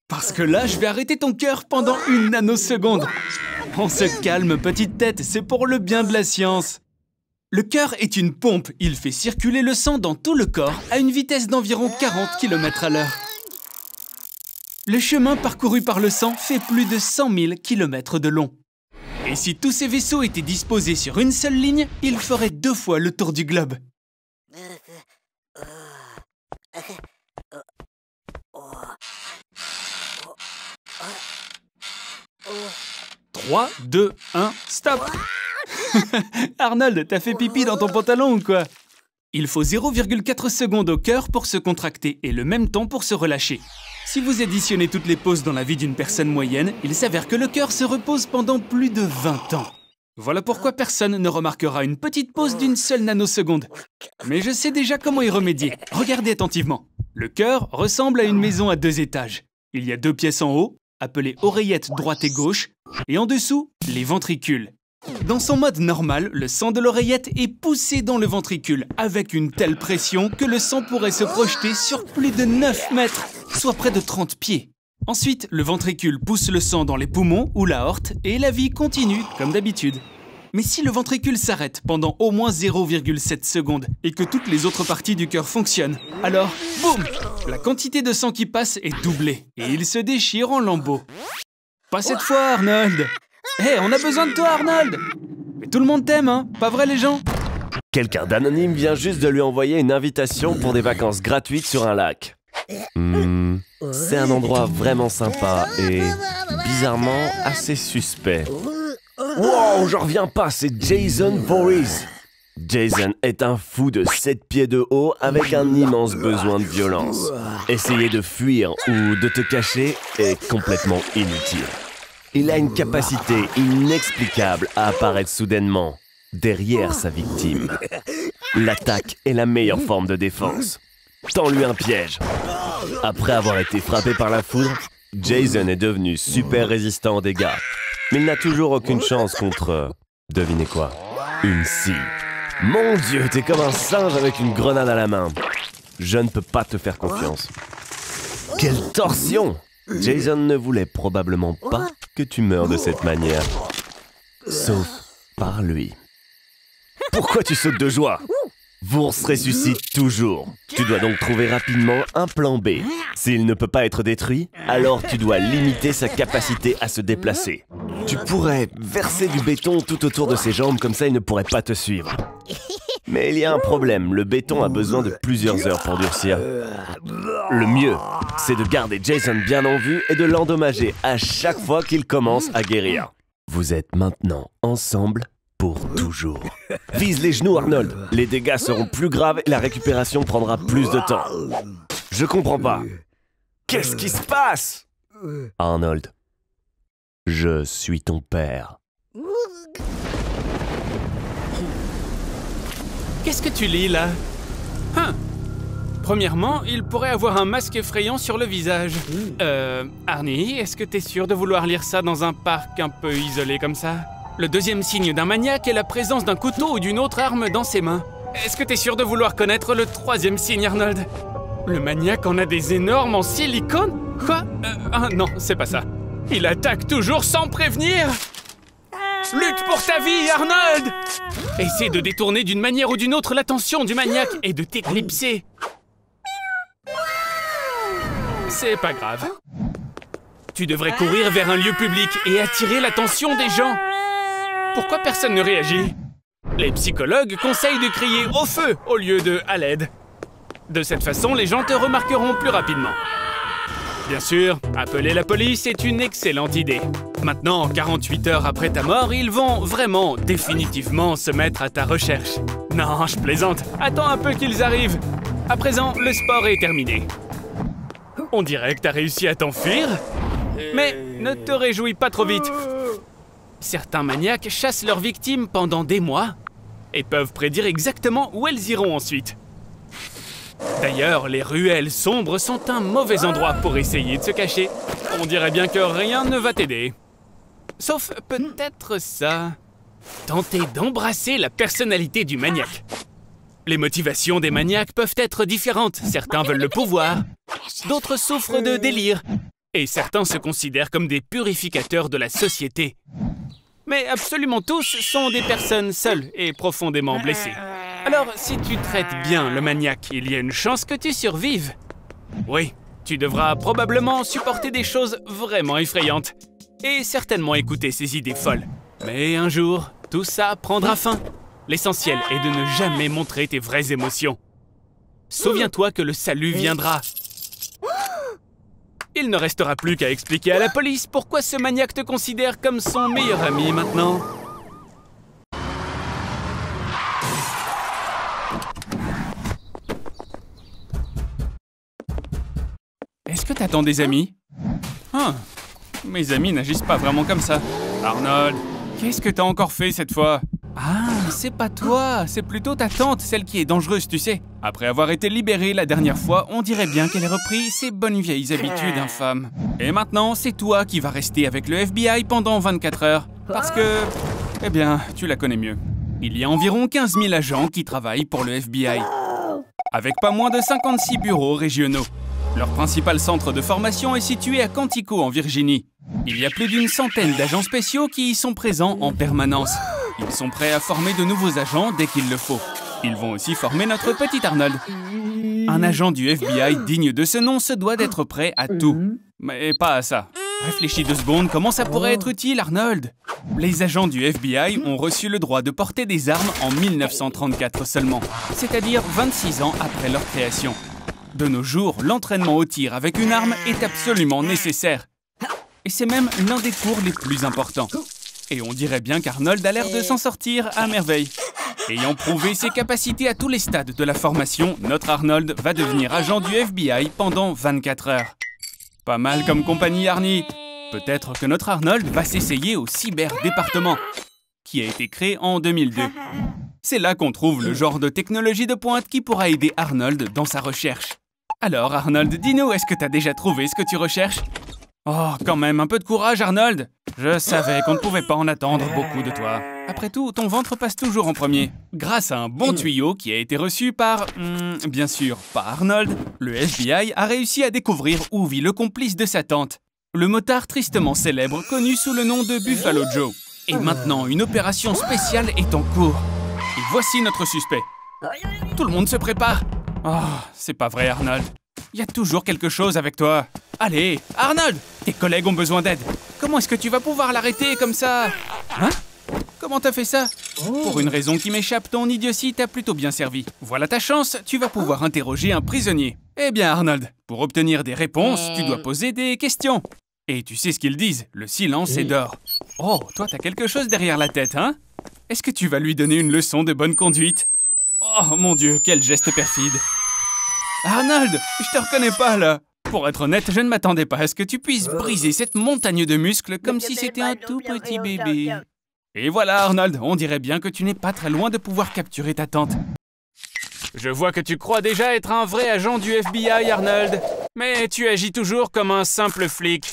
Parce que là, je vais arrêter ton cœur pendant 1 nanoseconde. On se calme, petite tête, c'est pour le bien de la science. Le cœur est une pompe, il fait circuler le sang dans tout le corps à une vitesse d'environ 40 km/h. Le chemin parcouru par le sang fait plus de 100 000 km de long. Et si tous ces vaisseaux étaient disposés sur une seule ligne, ils feraient 2 fois le tour du globe. 3, 2, 1, stop! Arnold, t'as fait pipi dans ton pantalon ou quoi? Il faut 0,4 secondes au cœur pour se contracter et le même temps pour se relâcher. Si vous additionnez toutes les pauses dans la vie d'une personne moyenne, il s'avère que le cœur se repose pendant plus de 20 ans. Voilà pourquoi personne ne remarquera une petite pause d'une seule nanoseconde. Mais je sais déjà comment y remédier. Regardez attentivement. Le cœur ressemble à une maison à 2 étages. Il y a 2 pièces en haut, appelées oreillettes droite et gauche, et en dessous, les ventricules. Dans son mode normal, le sang de l'oreillette est poussé dans le ventricule avec une telle pression que le sang pourrait se projeter sur plus de 9 mètres, soit près de 30 pieds. Ensuite, le ventricule pousse le sang dans les poumons ou l'aorte et la vie continue comme d'habitude. Mais si le ventricule s'arrête pendant au moins 0,7 secondes et que toutes les autres parties du cœur fonctionnent, alors, boum! La quantité de sang qui passe est doublée et il se déchire en lambeaux. Pas cette fois, Arnold! Hé, on a besoin de toi, Arnold! Mais tout le monde t'aime, hein? Pas vrai, les gens? Quelqu'un d'anonyme vient juste de lui envoyer une invitation pour des vacances gratuites sur un lac. C'est un endroit vraiment sympa et bizarrement assez suspect. Wow, j'en reviens pas, c'est Jason Voorhees. Jason est un fou de 7 pieds de haut avec un immense besoin de violence. Essayer de fuir ou de te cacher est complètement inutile. Il a une capacité inexplicable à apparaître soudainement derrière sa victime. L'attaque est la meilleure forme de défense. Tends-lui un piège. Après avoir été frappé par la foudre, Jason est devenu super résistant aux dégâts. Mais il n'a toujours aucune chance contre... devinez quoi? Une scie. Mon Dieu, t'es comme un singe avec une grenade à la main. Je ne peux pas te faire confiance. Quelle torsion! Jason ne voulait probablement pas que tu meurs de cette manière. Sauf par lui. Pourquoi tu sautes de joie? Voorhees ressuscite toujours. Tu dois donc trouver rapidement un plan B. S'il ne peut pas être détruit, alors tu dois limiter sa capacité à se déplacer. Tu pourrais verser du béton tout autour de ses jambes, comme ça il ne pourrait pas te suivre. Mais il y a un problème, le béton a besoin de plusieurs heures pour durcir. Le mieux, c'est de garder Jason bien en vue et de l'endommager à chaque fois qu'il commence à guérir. Vous êtes maintenant ensemble pour toujours. Vise les genoux, Arnold. Les dégâts seront plus graves et la récupération prendra plus de temps. Je comprends pas. Qu'est-ce qui se passe? Arnold, je suis ton père. Qu'est-ce que tu lis, là? Premièrement, il pourrait avoir un masque effrayant sur le visage. Arnie, est-ce que t'es sûr de vouloir lire ça dans un parc un peu isolé comme ça? Le deuxième signe d'un maniaque est la présence d'un couteau ou d'une autre arme dans ses mains. Est-ce que t'es sûr de vouloir connaître le troisième signe, Arnold? Le maniaque en a des énormes en silicone? Quoi? Non, c'est pas ça. Il attaque toujours sans prévenir! Lutte pour ta vie, Arnold! Essaie de détourner d'une manière ou d'une autre l'attention du maniaque et de t'éclipser. C'est pas grave. Tu devrais courir vers un lieu public et attirer l'attention des gens. Pourquoi personne ne réagit? Les psychologues conseillent de crier au feu au lieu de à l'aide. De cette façon, les gens te remarqueront plus rapidement. Bien sûr, appeler la police est une excellente idée. Maintenant, 48 heures après ta mort, ils vont vraiment, définitivement se mettre à ta recherche. Non, je plaisante. Attends un peu qu'ils arrivent. À présent, le sport est terminé. On dirait que t'as réussi à t'enfuir. Mais ne te réjouis pas trop vite. Certains maniaques chassent leurs victimes pendant des mois et peuvent prédire exactement où elles iront ensuite. D'ailleurs, les ruelles sombres sont un mauvais endroit pour essayer de se cacher. On dirait bien que rien ne va t'aider. Sauf peut-être ça. Tenter d'embrasser la personnalité du maniaque. Les motivations des maniaques peuvent être différentes. Certains veulent le pouvoir, d'autres souffrent de délire. Et certains se considèrent comme des purificateurs de la société. Mais absolument tous sont des personnes seules et profondément blessées. Alors, si tu traites bien le maniaque, il y a une chance que tu survives. Oui, tu devras probablement supporter des choses vraiment effrayantes. Et certainement écouter ses idées folles. Mais un jour, tout ça prendra fin. L'essentiel est de ne jamais montrer tes vraies émotions. Souviens-toi que le salut viendra. Il ne restera plus qu'à expliquer à la police pourquoi ce maniaque te considère comme son meilleur ami maintenant. Est-ce que t'attends des amis? Ah, mes amis n'agissent pas vraiment comme ça. Arnold, qu'est-ce que t'as encore fait cette fois? Ah, c'est pas toi, c'est plutôt ta tante, celle qui est dangereuse, tu sais. Après avoir été libérée la dernière fois, on dirait bien qu'elle ait repris ses bonnes vieilles habitudes infâmes. Et maintenant, c'est toi qui vas rester avec le FBI pendant 24 heures. Parce que, eh bien, tu la connais mieux. Il y a environ 15 000 agents qui travaillent pour le FBI. Avec pas moins de 56 bureaux régionaux. Leur principal centre de formation est situé à Quantico, en Virginie. Il y a plus d'une centaine d'agents spéciaux qui y sont présents en permanence. Ils sont prêts à former de nouveaux agents dès qu'il le faut. Ils vont aussi former notre petit Arnold. Un agent du FBI digne de ce nom se doit d'être prêt à tout. Mais pas à ça. Réfléchis 2 secondes, comment ça pourrait être utile, Arnold? Les agents du FBI ont reçu le droit de porter des armes en 1934 seulement, c'est-à-dire 26 ans après leur création. De nos jours, l'entraînement au tir avec une arme est absolument nécessaire. Et c'est même l'un des cours les plus importants. Et on dirait bien qu'Arnold a l'air de s'en sortir à merveille. Ayant prouvé ses capacités à tous les stades de la formation, notre Arnold va devenir agent du FBI pendant 24 heures. Pas mal comme compagnie, Arnie. Peut-être que notre Arnold va s'essayer au cyberdépartement, qui a été créé en 2002. C'est là qu'on trouve le genre de technologie de pointe qui pourra aider Arnold dans sa recherche. Alors, Arnold, dis-nous, est-ce que t'as déjà trouvé ce que tu recherches? Oh, quand même, un peu de courage, Arnold! Je savais qu'on ne pouvait pas en attendre beaucoup de toi. Après tout, ton ventre passe toujours en premier. Grâce à un bon tuyau qui a été reçu par... bien sûr, pas Arnold, le FBI a réussi à découvrir où vit le complice de sa tante, le motard tristement célèbre connu sous le nom de Buffalo Joe. Et maintenant, une opération spéciale est en cours. Et voici notre suspect. Tout le monde se prépare. Oh, c'est pas vrai, Arnold. Il y a toujours quelque chose avec toi. Allez, Arnold, tes collègues ont besoin d'aide. Comment est-ce que tu vas pouvoir l'arrêter comme ça? Hein? Comment t'as fait ça? Pour une raison qui m'échappe, ton idiotie t'a plutôt bien servi. Voilà ta chance, tu vas pouvoir interroger un prisonnier. Eh bien, Arnold, pour obtenir des réponses, tu dois poser des questions. Et tu sais ce qu'ils disent, le silence est d'or. Oh, toi t'as quelque chose derrière la tête, hein? Est-ce que tu vas lui donner une leçon de bonne conduite? Oh mon Dieu, quel geste perfide. Arnold, je te reconnais pas là. Pour être honnête, je ne m'attendais pas à ce que tu puisses briser cette montagne de muscles comme si c'était un tout petit bébé. Et voilà, Arnold, on dirait bien que tu n'es pas très loin de pouvoir capturer ta tante. Je vois que tu crois déjà être un vrai agent du FBI, Arnold. Mais tu agis toujours comme un simple flic.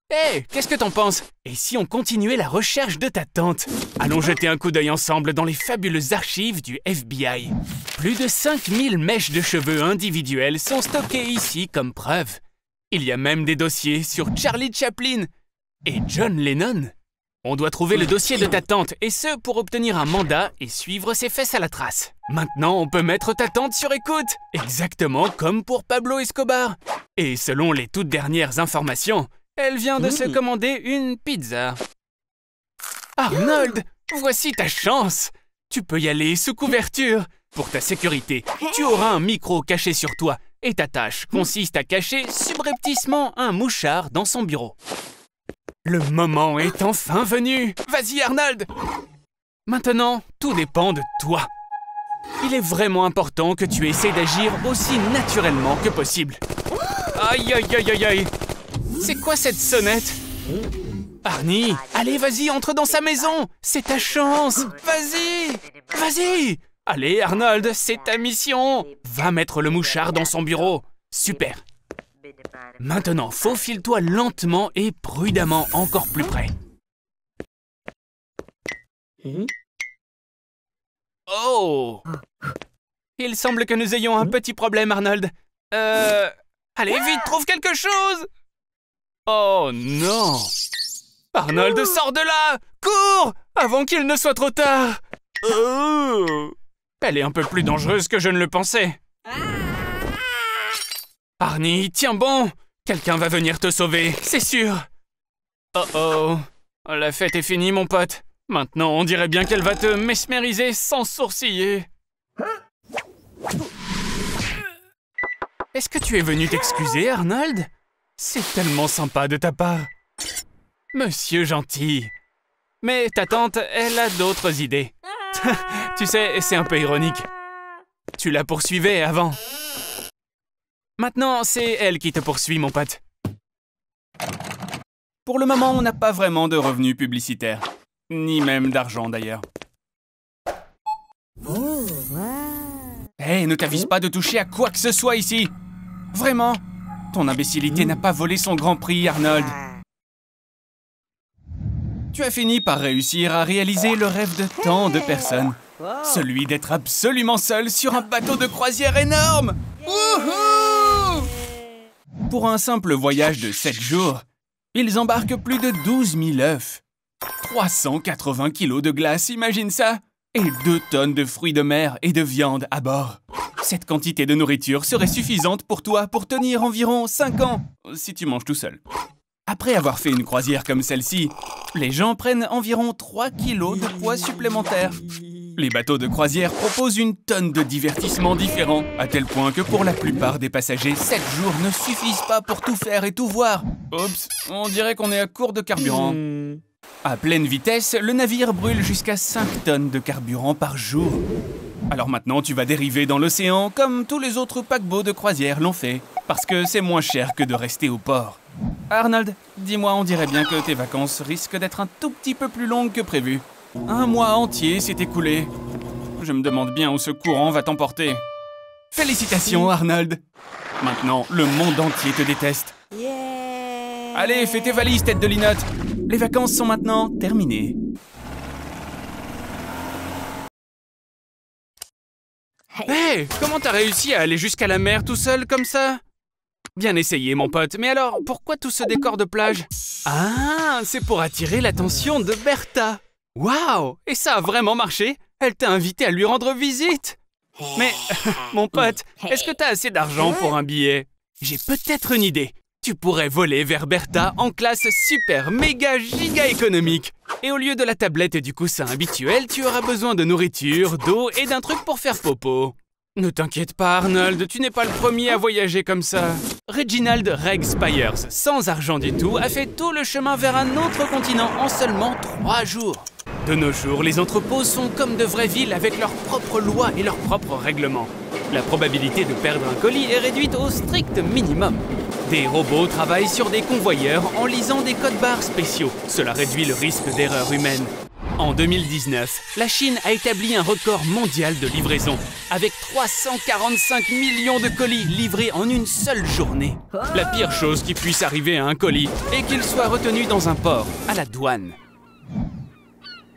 Hé, qu'est-ce que t'en penses? Et si on continuait la recherche de ta tante? Allons jeter un coup d'œil ensemble dans les fabuleuses archives du FBI. Plus de 5000 mèches de cheveux individuelles sont stockées ici comme preuve. Il y a même des dossiers sur Charlie Chaplin et John Lennon. On doit trouver le dossier de ta tante, et ce pour obtenir un mandat et suivre ses fesses à la trace. Maintenant, on peut mettre ta tante sur écoute, exactement comme pour Pablo Escobar. Et selon les toutes dernières informations, elle vient de se commander une pizza. Arnold, voici ta chance. Tu peux y aller sous couverture. Pour ta sécurité, tu auras un micro caché sur toi et ta tâche consiste à cacher subrepticement un mouchard dans son bureau. Le moment est enfin venu. Vas-y, Arnold. Maintenant, tout dépend de toi. Il est vraiment important que tu essaies d'agir aussi naturellement que possible. Aïe, aïe, aïe, aïe, aïe. C'est quoi cette sonnette? Arnie, allez, vas-y, entre dans sa maison. C'est ta chance. Vas-y, vas-y. Allez, Arnold, c'est ta mission. Va mettre le mouchard dans son bureau. Super. Maintenant, faufile-toi lentement et prudemment encore plus près. Oh! Il semble que nous ayons un petit problème, Arnold. Allez, vite, trouve quelque chose! Oh non! Arnold, sors de là! Cours! Avant qu'il ne soit trop tard! Elle est un peu plus dangereuse que je ne le pensais. Arnie, tiens bon! Quelqu'un va venir te sauver, c'est sûr! Oh oh! La fête est finie, mon pote. Maintenant, on dirait bien qu'elle va te mesmériser sans sourciller. Est-ce que tu es venu t'excuser, Arnold? C'est tellement sympa de ta part. Monsieur gentil. Mais ta tante, elle a d'autres idées. Tu sais, c'est un peu ironique. Tu la poursuivais avant. Maintenant, c'est elle qui te poursuit, mon pote. Pour le moment, on n'a pas vraiment de revenus publicitaires. Ni même d'argent, d'ailleurs. Hey, ne t'avise pas de toucher à quoi que ce soit ici. Vraiment? Ton imbécilité n'a pas volé son grand prix, Arnold. Tu as fini par réussir à réaliser le rêve de tant de personnes. Celui d'être absolument seul sur un bateau de croisière énorme. Wouhou! Pour un simple voyage de 7 jours, ils embarquent plus de 12 000 œufs. 380 kilos de glace, imagine ça! Et 2 tonnes de fruits de mer et de viande à bord. Cette quantité de nourriture serait suffisante pour toi pour tenir environ 5 ans, si tu manges tout seul. Après avoir fait une croisière comme celle-ci, les gens prennent environ 3 kilos de poids supplémentaires. Les bateaux de croisière proposent une tonne de divertissements différents, à tel point que pour la plupart des passagers, 7 jours ne suffisent pas pour tout faire et tout voir. Oups, on dirait qu'on est à court de carburant. À pleine vitesse, le navire brûle jusqu'à 5 tonnes de carburant par jour. Alors maintenant, tu vas dériver dans l'océan comme tous les autres paquebots de croisière l'ont fait, parce que c'est moins cher que de rester au port. Arnold, dis-moi, on dirait bien que tes vacances risquent d'être un tout petit peu plus longues que prévu. 1 mois entier s'est écoulé. Je me demande bien où ce courant va t'emporter. Félicitations, Arnold! Maintenant, le monde entier te déteste. Allez, fais tes valises, tête de linotte. Les vacances sont maintenant terminées. Hey, comment t'as réussi à aller jusqu'à la mer tout seul comme ça? Bien essayé, mon pote. Mais alors, pourquoi tout ce décor de plage? Ah, c'est pour attirer l'attention de Bertha. Waouh! Et ça a vraiment marché? Elle t'a invité à lui rendre visite. Mais, mon pote, est-ce que t'as assez d'argent pour un billet? J'ai peut-être une idée. Tu pourrais voler vers Bertha en classe super méga giga économique. Et au lieu de la tablette et du coussin habituel, tu auras besoin de nourriture, d'eau et d'un truc pour faire popo. Ne t'inquiète pas, Arnold, tu n'es pas le premier à voyager comme ça. Reginald Reg Spires, sans argent du tout, a fait tout le chemin vers un autre continent en seulement 3 jours. De nos jours, les entrepôts sont comme de vraies villes avec leurs propres lois et leurs propres règlements. La probabilité de perdre un colis est réduite au strict minimum. Des robots travaillent sur des convoyeurs en lisant des codes barres spéciaux. Cela réduit le risque d'erreur humaine. En 2019, la Chine a établi un record mondial de livraison, avec 345 millions de colis livrés en une seule journée. La pire chose qui puisse arriver à un colis est qu'il soit retenu dans un port, à la douane.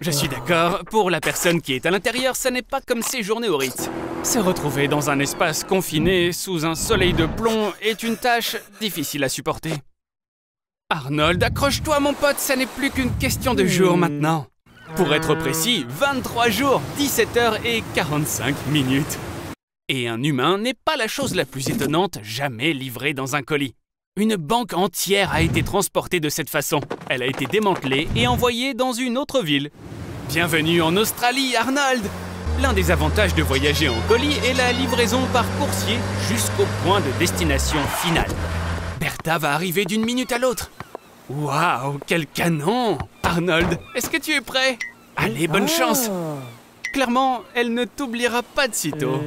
Je suis d'accord, pour la personne qui est à l'intérieur, ça n'est pas comme séjourner au Ritz. Se retrouver dans un espace confiné, sous un soleil de plomb, est une tâche difficile à supporter. Arnold, accroche-toi mon pote, ça n'est plus qu'une question de jours maintenant. Pour être précis, 23 jours, 17 heures et 45 minutes. Et un humain n'est pas la chose la plus étonnante jamais livrée dans un colis. Une banque entière a été transportée de cette façon. Elle a été démantelée et envoyée dans une autre ville. Bienvenue en Australie, Arnold! L'un des avantages de voyager en colis est la livraison par coursier jusqu'au point de destination finale. Bertha va arriver d'une minute à l'autre. Waouh, quel canon! Arnold, est-ce que tu es prêt? Allez, bonne chance! Clairement, elle ne t'oubliera pas de sitôt.